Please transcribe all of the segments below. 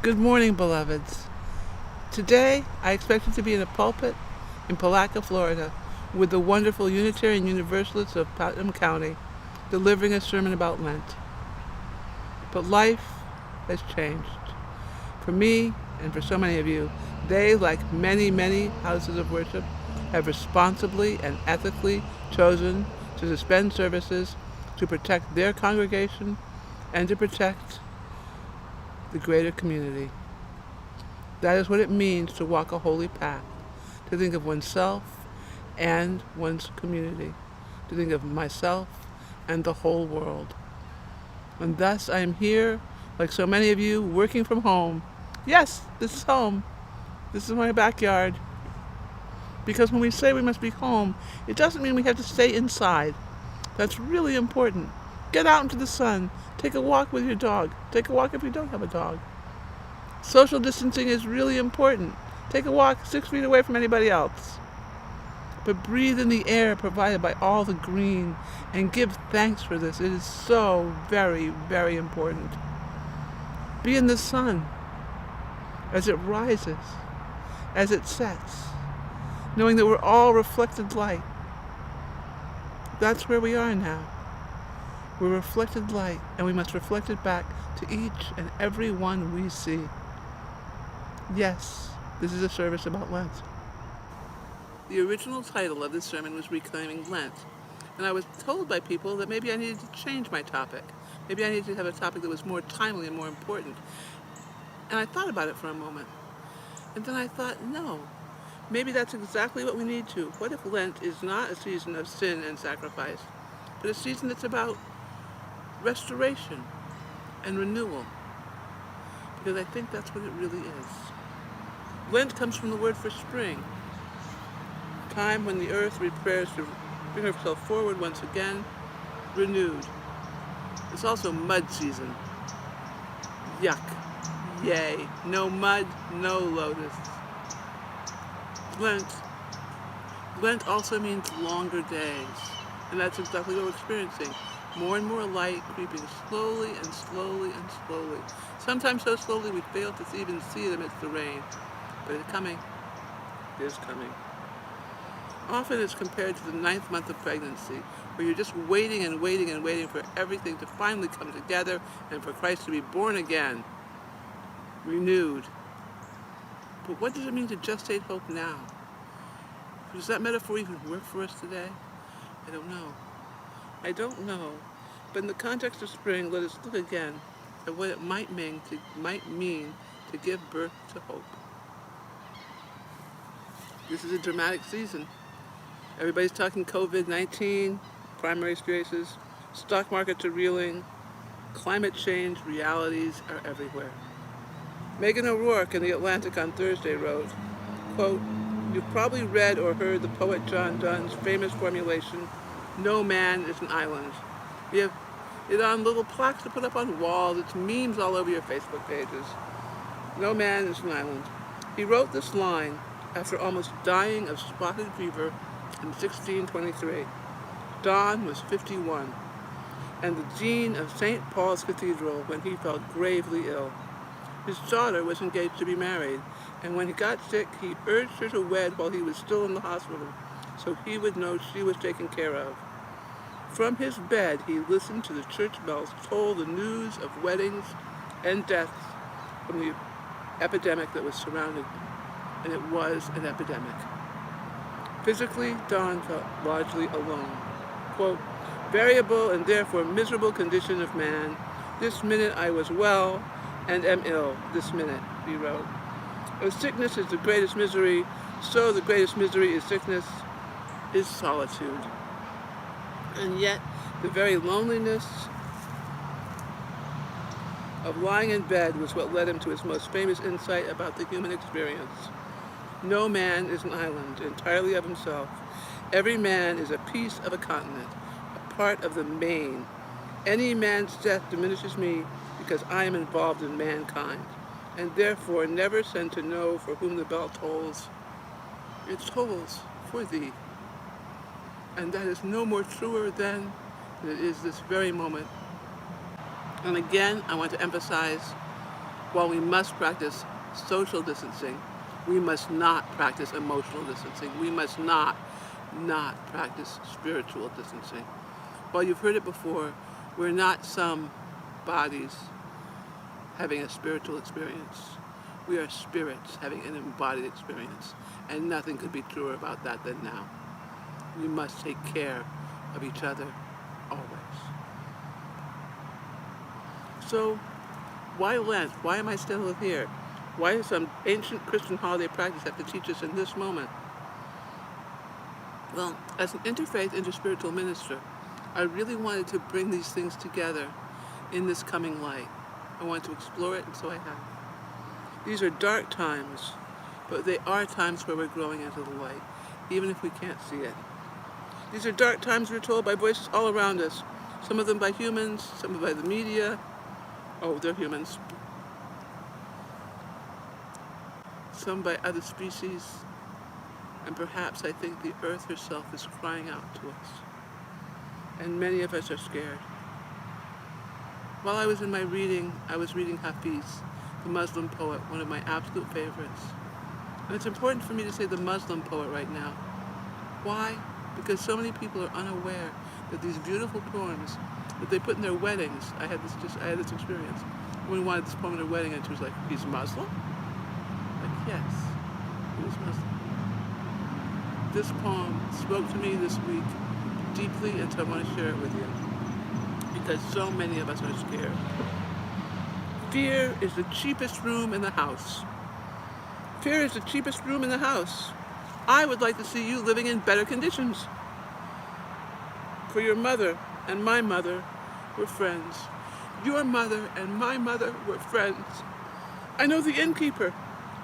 Good morning, beloveds. Today, I expected to be in a pulpit in Palaca, Florida, with the wonderful Unitarian Universalists of Putnam County, delivering a sermon about Lent. But life has changed. For me, and for so many of you, they, like many, many houses of worship, have responsibly and ethically chosen to suspend services to protect their congregation and to protect the greater community. That is what it means to walk a holy path, to think of oneself and one's community, to think of myself and the whole world. And thus I am here, like so many of you, working from home. Yes, this is home. This is my backyard. Because when we say we must be home, it doesn't mean we have to stay inside. That's really important. Get out into the sun. Take a walk with your dog. Take a walk if you don't have a dog. Social distancing is really important. Take a walk 6 feet away from anybody else. But breathe in the air provided by all the green and give thanks for this. It is so very, very important. Be in the sun as it rises, as it sets, knowing that we're all reflected light. That's where we are now. We're reflected light, and we must reflect it back to each and every one we see. Yes, this is a service about Lent. The original title of this sermon was Reclaiming Lent, and I was told by people that maybe I needed to change my topic. Maybe I needed to have a topic that was more timely and more important. And I thought about it for a moment. And then I thought, no, maybe that's exactly what we need to. What if Lent is not a season of sin and sacrifice, but a season that's about restoration and renewal? Because I think that's what it really is. Lent comes from the word for spring, time when the earth prepares to bring herself forward once again, renewed. It's also mud season. Yuck. Yay. No mud, no lotuses. Lent also means longer days, and that's exactly what we're experiencing. More and more light creeping slowly and slowly and slowly. Sometimes so slowly we fail to even see it amidst the rain. But it's coming. It is coming. Often it's compared to the 9th month of pregnancy, where you're just waiting and waiting and waiting for everything to finally come together and for Christ to be born again, renewed. But what does it mean to gestate hope now? Does that metaphor even work for us today? I don't know. But in the context of spring, let us look again at what it might mean to give birth to hope. This is a dramatic season. Everybody's talking COVID-19, primary cases, stock markets are reeling, climate change realities are everywhere. Megan O'Rourke in The Atlantic on Thursday wrote, quote, "You've probably read or heard the poet John Donne's famous formulation, 'No man is an island.' You have it on little plaques to put up on walls. It's memes all over your Facebook pages. No man is an island." He wrote this line after almost dying of spotted fever in 1623. Donne was 51, and the dean of St. Paul's Cathedral when he fell gravely ill. His daughter was engaged to be married, and when he got sick, he urged her to wed while he was still in the hospital, so he would know she was taken care of. From his bed, he listened to the church bells toll the news of weddings and deaths from the epidemic that was surrounding him. And it was an epidemic. Physically, Donne felt largely alone. Quote, "Variable and therefore miserable condition of man, this minute I was well and am ill, this minute," he wrote. "If sickness is the greatest misery, so the greatest misery is sickness, is solitude." And yet, the very loneliness of lying in bed was what led him to his most famous insight about the human experience. No man is an island, entirely of himself. Every man is a piece of a continent, a part of the main. Any man's death diminishes me because I am involved in mankind, and therefore never send to know for whom the bell tolls. It tolls for thee. And that is no more truer than it is this very moment. And again, I want to emphasize While we must practice social distancing, we must not practice emotional distancing. We must not practice spiritual distancing. While you've heard it before, we're not some bodies having a spiritual experience. We are spirits having an embodied experience. And nothing could be truer about that than now. We must take care of each other always. So, why Lent? Why am I still here? Why does some ancient Christian holiday practice have to teach us in this moment? Well, as an interfaith, interspiritual minister, I really wanted to bring these things together in this coming light. I wanted to explore it, and so I have. These are dark times, but they are times where we're growing into the light, even if we can't see it. These are dark times, we're told, by voices all around us. Some of them by humans, some by the media. Oh, they're humans. Some by other species. And perhaps I think the earth herself is crying out to us. And many of us are scared. While I was in my reading, I was reading Hafiz, the Muslim poet, one of my absolute favorites. And it's important for me to say the Muslim poet right now. Why? Because so many people are unaware that these beautiful poems that they put in their weddings. I had this experience. Woman wanted this poem in her wedding, and she was like, "He's Muslim?" Like, yes, he was Muslim. This poem spoke to me this week deeply, and so I want to share it with you. Because so many of us are scared. Fear is the cheapest room in the house. Fear is the cheapest room in the house. I would like to see you living in better conditions. For your mother and my mother were friends. Your mother and my mother were friends. I know the innkeeper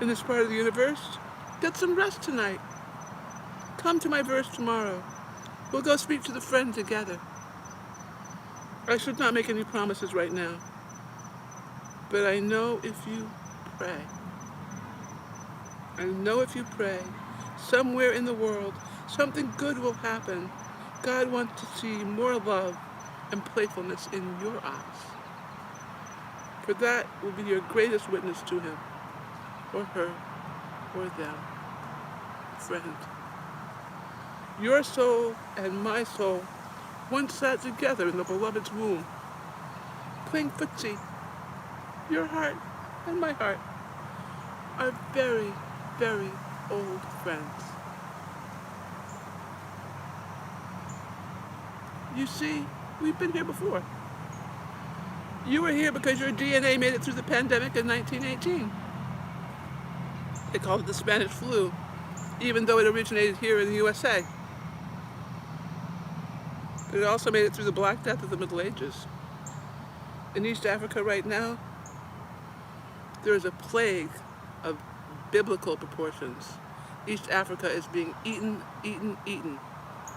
in this part of the universe. Get some rest tonight. Come to my verse tomorrow. We'll go speak to the friend together. I should not make any promises right now. But I know if you pray, somewhere in the world, something good will happen. God wants to see more love and playfulness in your eyes. For that will be your greatest witness to him, or her, or them. Friend, your soul and my soul once sat together in the beloved's womb, playing footsie. Your heart and my heart are very, very old friends. You see, we've been here before. You were here because your DNA made it through the pandemic in 1918. They called it the Spanish flu, even though it originated here in the USA. But it also made it through the Black Death of the Middle Ages. In East Africa right now, there is a plague of biblical proportions. East Africa is being eaten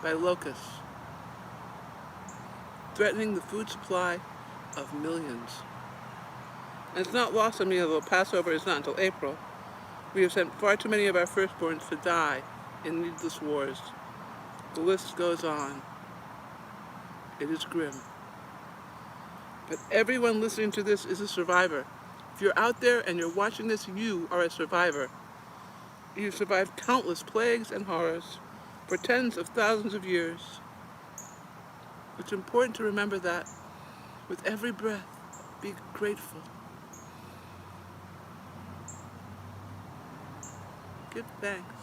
by locusts, threatening the food supply of millions. And it's not lost on me, although Passover is not until April. We have sent far too many of our firstborns to die in needless wars. The list goes on. It is grim. But everyone listening to this is a survivor. If you're out there and you're watching this, you are a survivor. You've survived countless plagues and horrors for tens of thousands of years. It's important to remember that with every breath, be grateful. Give thanks.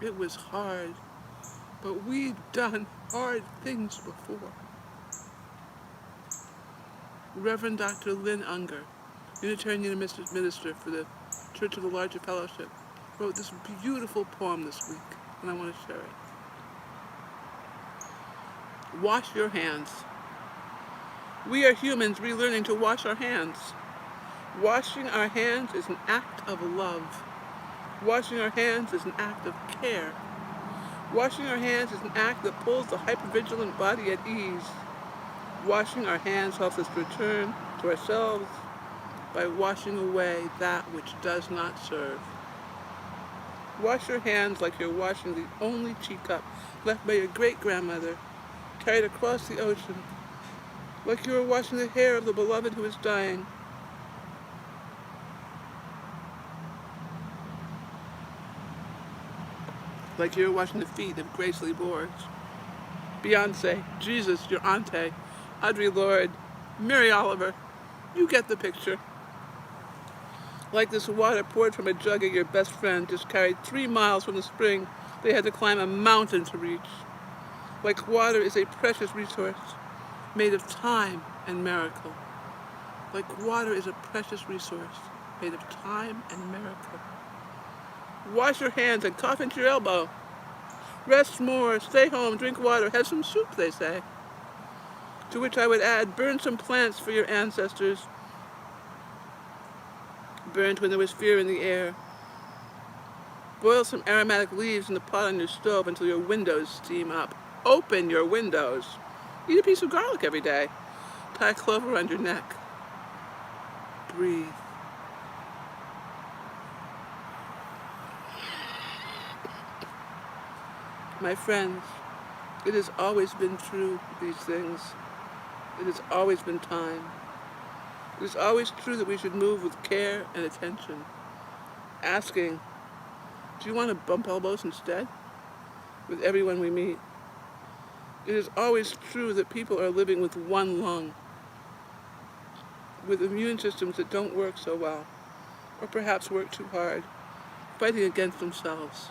It was hard, but we've done hard things before. Reverend Dr. Lynn Unger, Unitarian Minister for the Church of the Larger Fellowship, wrote this beautiful poem this week, and I want to share it. Wash your hands. We are humans relearning to wash our hands. Washing our hands is an act of love. Washing our hands is an act of care. Washing our hands is an act that pulls the hypervigilant body at ease. Washing our hands helps us return to ourselves by washing away that which does not serve. Wash your hands like you're washing the only teacup left by your great-grandmother, carried across the ocean, like you are washing the hair of the beloved who is dying. like you're washing the feet of Gracely Boards, Beyonce, Jesus, your auntie, Audre Lorde, Mary Oliver. You get the picture. Like this water poured from a jug at your best friend, just carried 3 miles from the spring they had to climb a mountain to reach. Like water is a precious resource made of time and miracle. Like water is a precious resource made of time and miracle. Wash your hands and cough into your elbow. Rest more, stay home, drink water, have some soup, they say. To which I would add, burn some plants for your ancestors. Burned when there was fear in the air. Boil some aromatic leaves in the pot on your stove until your windows steam up. Open your windows. Eat a piece of garlic every day. Tie clover around your neck. Breathe. My friends, it has always been true, these things. It has always been time. It is always true that we should move with care and attention. Asking, do you want to bump elbows instead? With everyone we meet. It is always true that people are living with one lung, with immune systems that don't work so well, or perhaps work too hard, fighting against themselves.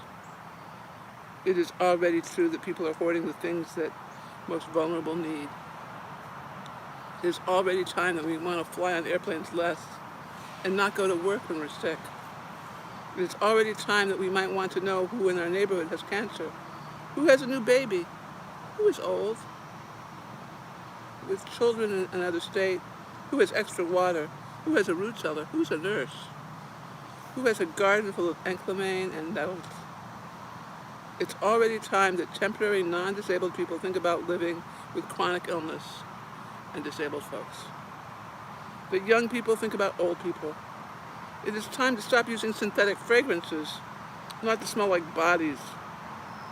It is already true that people are hoarding the things that most vulnerable need. It is already time that we want to fly on airplanes less and not go to work when we're sick. It is already time that we might want to know who in our neighborhood has cancer, who has a new baby, who is old, with children in another state, who has extra water, who has a root cellar, who's a nurse, who has a garden full of enclimane and nettles. It's already time that temporary non-disabled people think about living with chronic illness and disabled folks. That young people think about old people. It is time to stop using synthetic fragrances, not to smell like bodies,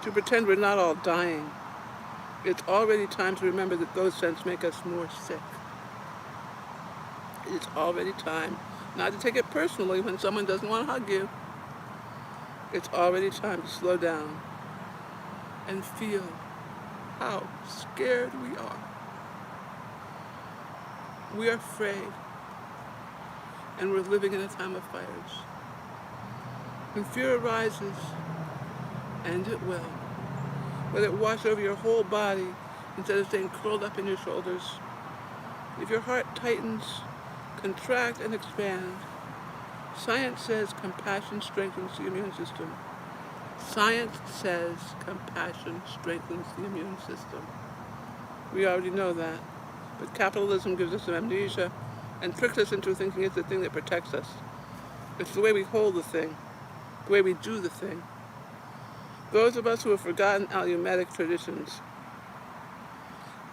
to pretend we're not all dying. It's already time to remember that those scents make us more sick. It's already time not to take it personally when someone doesn't want to hug you. It's already time to slow down and feel how scared we are. We are afraid, and we're living in a time of fires. When fear arises, and it will, let it wash over your whole body instead of staying curled up in your shoulders. If your heart tightens, contract and expand. Science says compassion strengthens the immune system. Science says compassion strengthens the immune system. We already know that. But capitalism gives us amnesia and tricks us into thinking it's the thing that protects us. It's the way we hold the thing, the way we do the thing. Those of us who have forgotten amuletic traditions,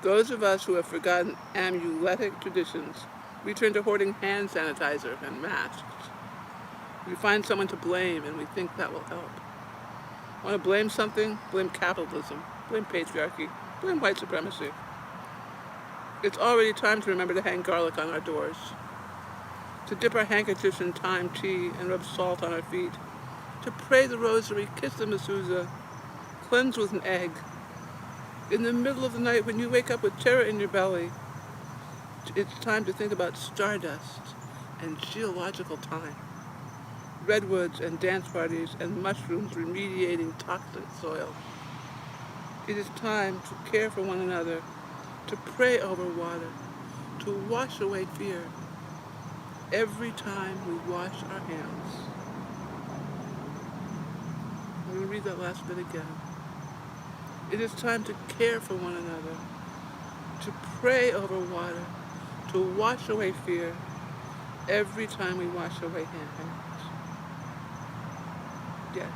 those of us who have forgotten amuletic traditions, we turn to hoarding hand sanitizer and masks. We find someone to blame and we think that will help. Want to blame something? Blame capitalism, blame patriarchy, blame white supremacy. It's already time to remember to hang garlic on our doors, to dip our handkerchiefs in thyme tea and rub salt on our feet, to pray the rosary, kiss the mezuzah, cleanse with an egg. In the middle of the night when you wake up with terror in your belly, it's time to think about stardust and geological time, redwoods and dance parties and mushrooms remediating toxic soil. It is time to care for one another, to pray over water, to wash away fear every time we wash our hands. I'm going to read that last bit again. It is time to care for one another, to pray over water, to wash away fear every time we wash away hands. Yes,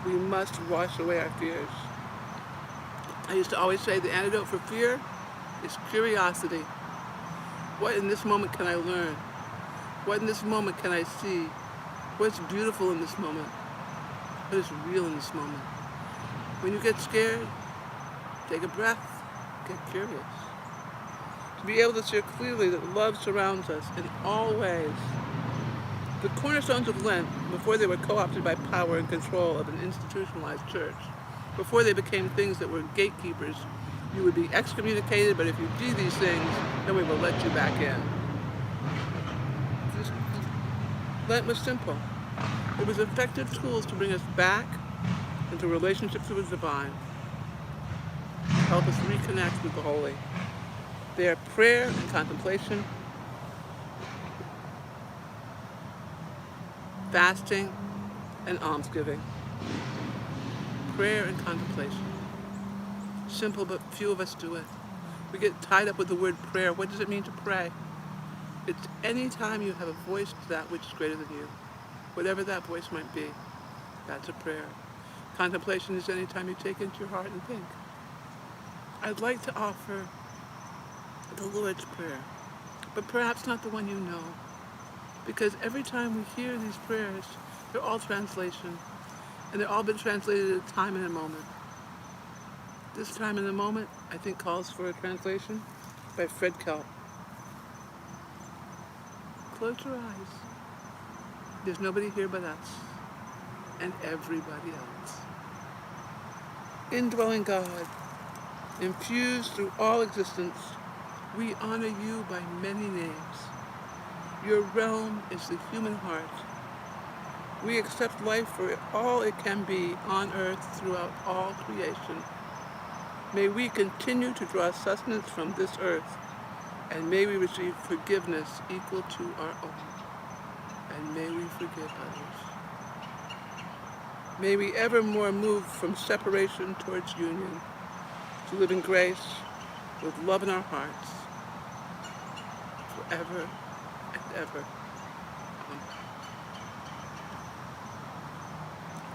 we must wash away our fears. I used to always say the antidote for fear is curiosity. What in this moment can I learn? What in this moment can I see? What's beautiful in this moment? What is real in this moment? When you get scared, take a breath, get curious. To be able to see clearly that love surrounds us in all ways. The cornerstones of Lent, before they were co-opted by power and control of an institutionalized church, before they became things that were gatekeepers, you would be excommunicated, but if you do these things, then we will let you back in. Lent was simple. It was effective tools to bring us back into relationships with the divine, to help us reconnect with the holy. They are prayer and contemplation, fasting and almsgiving. Prayer and contemplation. Simple, but few of us do it. We get tied up with the word prayer. What does it mean to pray? It's any time you have a voice to that which is greater than you. Whatever that voice might be, that's a prayer. Contemplation is any time you take into your heart and think. I'd like to offer the Lord's Prayer, but perhaps not the one you know. Because every time we hear these prayers, they're all translation, and they've all been translated at a time and a moment. This time and a moment, I think, calls for a translation by Fred Kelp. Close your eyes. There's nobody here but us, and everybody else. Indwelling God, infused through all existence, we honor you by many names. Your realm is the human heart. We accept life for all it can be on earth throughout all creation. May we continue to draw sustenance from this earth, and may we receive forgiveness equal to our own. And may we forgive others. May we evermore move from separation towards union, to live in grace with love in our hearts, forever and ever.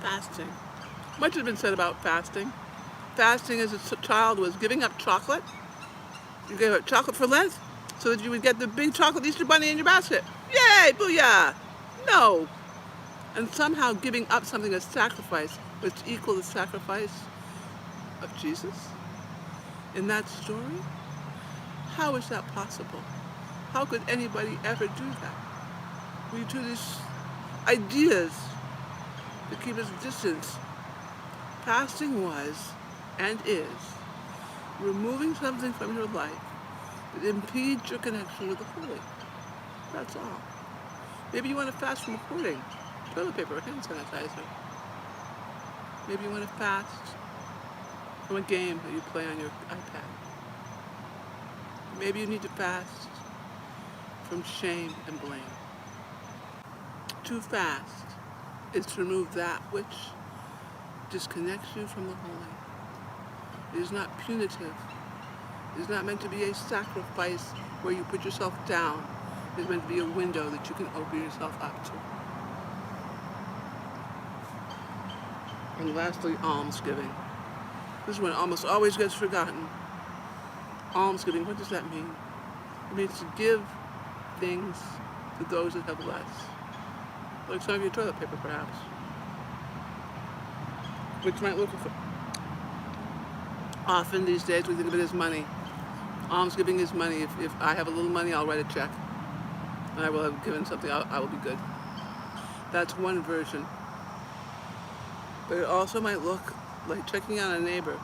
Fasting. Much has been said about fasting. Fasting as a child was giving up chocolate. You gave up chocolate for Lent so that you would get the big chocolate Easter bunny in your basket. Yay! Booyah! No. And somehow giving up something as sacrifice was equal to the sacrifice of Jesus in that story? How is that possible? How could anybody ever do that? We do these ideas that keep us distance. Fasting was and is removing something from your life that impedes your connection with the holy. That's all. Maybe you want to fast from hoarding toilet paper or hand sanitizer. Maybe you want to fast from a game that you play on your iPad. Maybe you need to fast from shame and blame. To fast is to remove that which disconnects you from the holy. It is not punitive. It is not meant to be a sacrifice where you put yourself down. It is meant to be a window that you can open yourself up to. And lastly, almsgiving. This one almost always gets forgotten. Almsgiving, what does that mean? It means to give things to those that have less. Like some of your toilet paper, perhaps. Which might look... Often these days we think of it as money. Almsgiving is money. If I have a little money, I'll write a check. And I will have given something, I will be good. That's one version. But it also might look like checking on a neighbor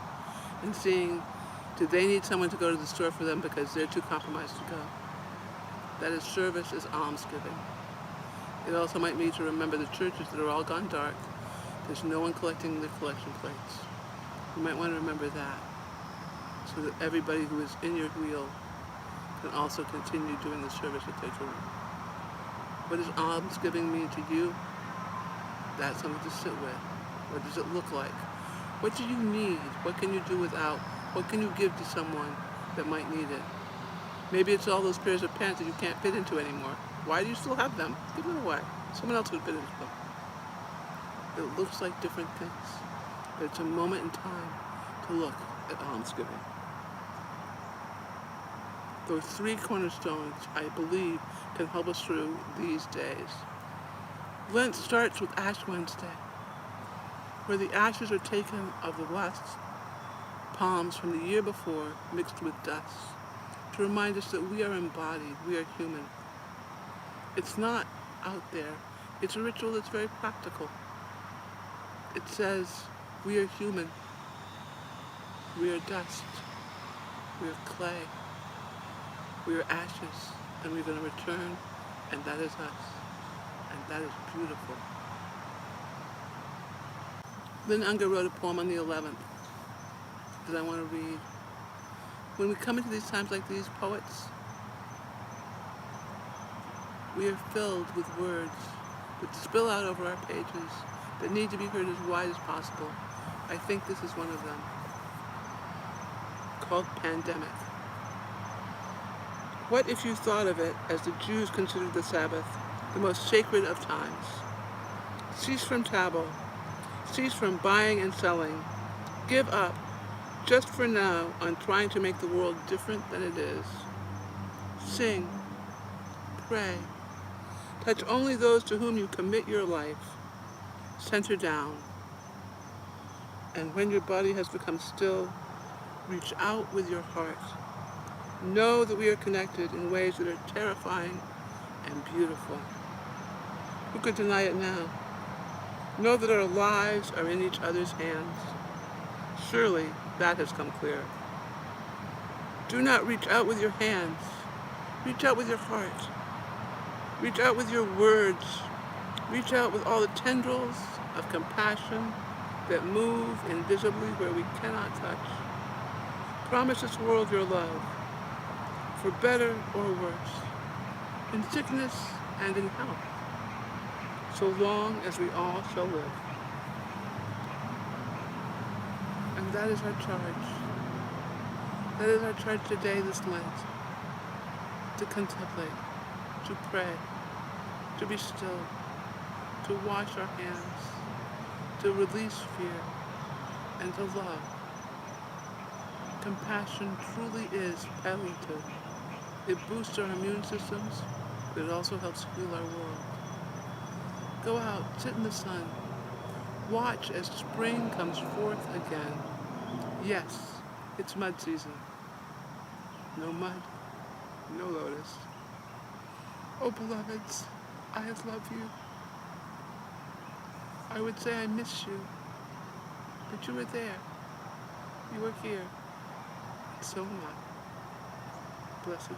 and seeing, do they need someone to go to the store for them because they're too compromised to go? That is service is almsgiving. It also might mean to remember the churches that are all gone dark. There's no one collecting the collection plates. You might want to remember that so that everybody who is in your wheel can also continue doing the service that they're doing. What does almsgiving mean to you? That's something to sit with. What does it look like? What do you need? What can you do without? What can you give to someone that might need it? Maybe it's all those pairs of pants that you can't fit into anymore. Why do you still have them? Give them away. Someone else would fit into them. It looks like different things, but it's a moment in time to look at almsgiving. Those three cornerstones, I believe, can help us through these days. Lent starts with Ash Wednesday, where the ashes are taken of the last palms from the year before, mixed with dust, to remind us that we are embodied, we are human. It's not out there It's a ritual that's very practical. It says, we are human, we are dust, we are clay, we are ashes, and we're going to return, and that is us. And that is beautiful. Then Unger wrote a poem on the 11th that I want to read. When we come into these times like these, poets, we are filled with words that spill out over our pages that need to be heard as wide as possible. I think this is one of them, called Pandemic. What if you thought of it as the Jews considered the Sabbath, the most sacred of times? Cease from travel, cease from buying and selling. Give up, just for now, on trying to make the world different than it is. Sing, pray, touch only those to whom you commit your life. Center down. And when your body has become still, reach out with your heart. Know that we are connected in ways that are terrifying and beautiful. Who could deny it now? Know that our lives are in each other's hands. Surely that has come clear. Do not reach out with your hands. Reach out with your heart. Reach out with your words. Reach out with all the tendrils of compassion that move invisibly where we cannot touch. Promise this world your love, for better or worse, in sickness and in health, so long as we all shall live. And that is our charge. That is our charge today, this Lent, to contemplate, to pray, to be still, to wash our hands, to release fear, and to love. Compassion truly is palliative. It boosts our immune systems, but it also helps heal our world. Go out, sit in the sun. Watch as spring comes forth again. Yes, it's mud season. No mud, no lotus. Oh, beloveds, I love you. I would say I miss you, but you were there. You were here. And so am I. Blessed be.